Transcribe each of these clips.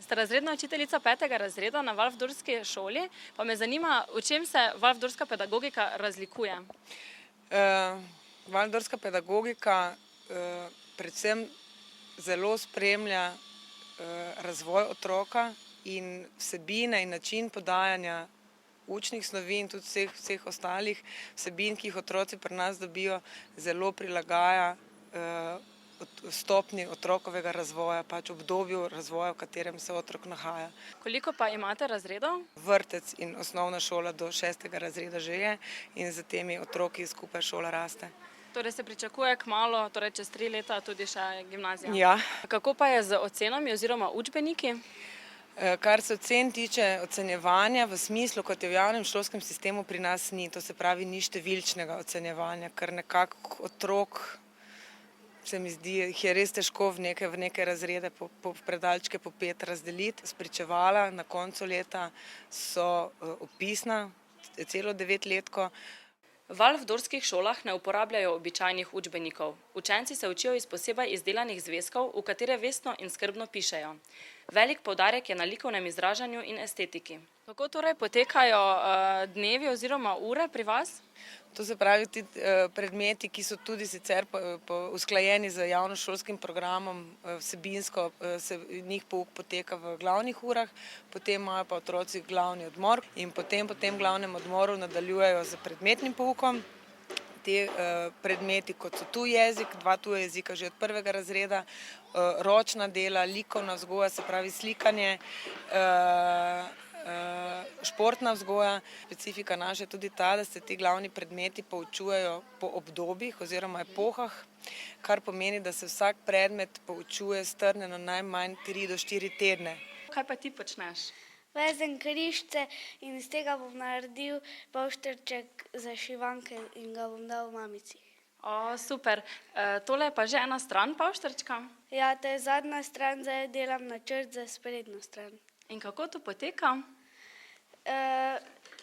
Ste razredna učiteljica 5. razreda na Waldorfski šoli, pa me zanima, v čem se Waldorfska pedagogika razlikuje? Waldorfska pedagogika predvsem zelo spremlja razvoj otroka in vsebine in način podajanja učnih snovi in tudi vseh ostalih vsebin, ki jih otroci pri nas dobijo, zelo prilagaja stopnji otrokovega razvoja, pač obdobju razvoja, v katerem se otrok nahaja. Koliko pa imate razredov? Vrtec in osnovna šola do 6. razreda že je in z temi otroki skupaj šola raste. Torej se pričakuje kmalu, torej čez 3 leta tudi še gimnazija. Ja. Kako pa je z ocenami oziroma učbeniki? Kar se ocen tiče, ocenjevanja v smislu, kot je v javnem šolskem sistemu, pri nas ni. To se pravi, ni številčnega ocenjevanja, ker nekako otrok, se mi zdi, jih je res težko v neke razrede v predalčke po 5 razdeliti. Spričevala na koncu leta so opisna, celo 9-letko. V Waldorfskih šolah ne uporabljajo običajnih učbenikov. Učenci se učijo iz posebej izdelanih zvezkov, v katere vestno in skrbno pišejo. Velik poudarek je na likovnem izražanju in estetiki. Kako torej potekajo dnevi oziroma ure pri vas? To se pravi, ti predmeti, ki so tudi sicer usklajeni z javnošolskim programom, vsebinsko njih pouk poteka v glavnih urah, potem imajo pa otroci glavni odmor in potem po tem glavnem odmoru nadaljujejo z predmetnim poukom. Te predmeti, kot so tuj jezik, 2 tuja jezika že od 1. razreda, ročna dela, likovna vzgoja, se pravi slikanje, športna vzgoja. Specifika naša je tudi ta, da se ti glavni predmeti poučujejo po obdobjih oziroma epohah, kar pomeni, da se vsak predmet poučuje strnjeno najmanj 3 do 4 tedne. Kaj pa ti počneš? Vezem križce in iz tega bom naredil poštrček za šivanke in ga bom dal mamici. Super. Tole je pa že ena stran poštrčka? Ja, to je zadnja stran, zdaj delam načrt za sprednjo stran. In kako to poteka?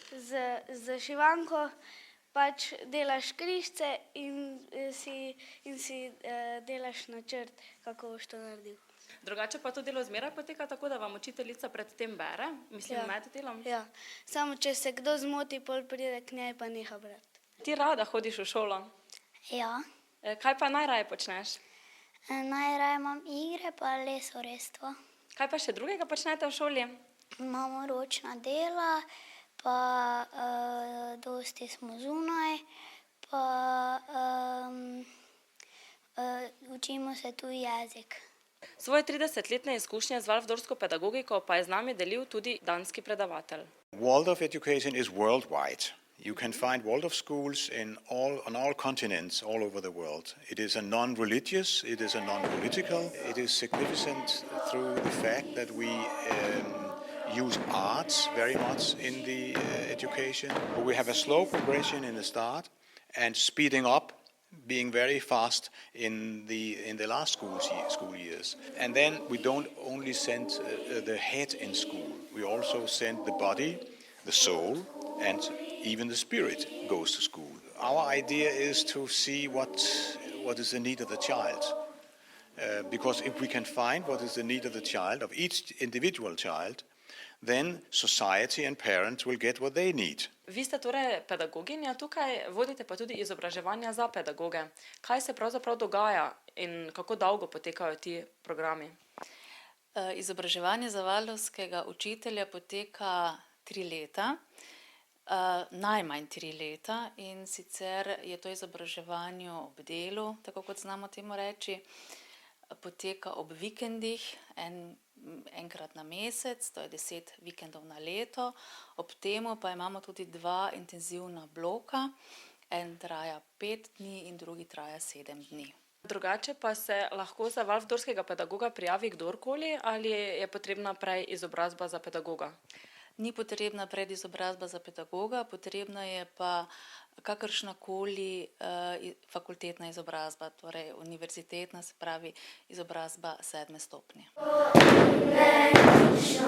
Z šivanko pač delaš križce in si delaš načrt, kako boš to naredil. Drugače pa to delo zmeraj poteka tako, da vam učiteljica pred tem bere? Mislim, med delom? Ja, samo če se kdo zmoti, pol pride k njej pa neha brati. Ti rada hodiš v šolo? Ja. Kaj pa najraje počneš? Najraje imam igre pa lesorezstvo. Kaj pa še drugega počnete v šoli? Imamo ročna dela, pa dosti smo zunaj, pa učimo se tuj jezik. Svoje 30-letne izkušnje z Waldorfsko pedagogiko pa je z nami delil tudi danski predavatelj. Waldorf education is worldwide. You can find Waldorf schools on all continents, all over the world. It is a non-religious, it is a non-political. It is significant through the fact that we use arts very much in the education. We have a slow progression in the start and speeding up, being very fast in the last school years. And then we don't only send the head in school, we also send the body, the soul, and even the spirit goes to school. Our idea is to see what is the need of the child. Because if we can find what is the need of the child, of each individual child, then society and parents will get what they need. Vi ste torej pedagoginja tukaj, vodite pa tudi izobraževanja za pedagoge. Kaj se pravzaprav dogaja in kako dolgo potekajo ti programi? Izobraževanje za waldorfskega učitelja poteka 3 leta, najmanj 3 leta, in sicer je to izobraževanje ob delu, tako kot znamo temu reči, poteka ob vikendih, enkrat na mesec, to je 10 vikendov na leto. Ob temu pa imamo tudi 2 intenzivna bloka, en traja 5 dni in drugi traja 7 dni. Drugače pa se lahko za Waldorfskega pedagoga prijavi kdorkoli ali je potrebna prej izobrazba za pedagoga? Ni potrebna predizobrazba za pedagoga, potrebna je pa kakršnakoli fakultetna izobrazba, torej univerzitetna, se pravi izobrazba 7. stopnje. Nečno,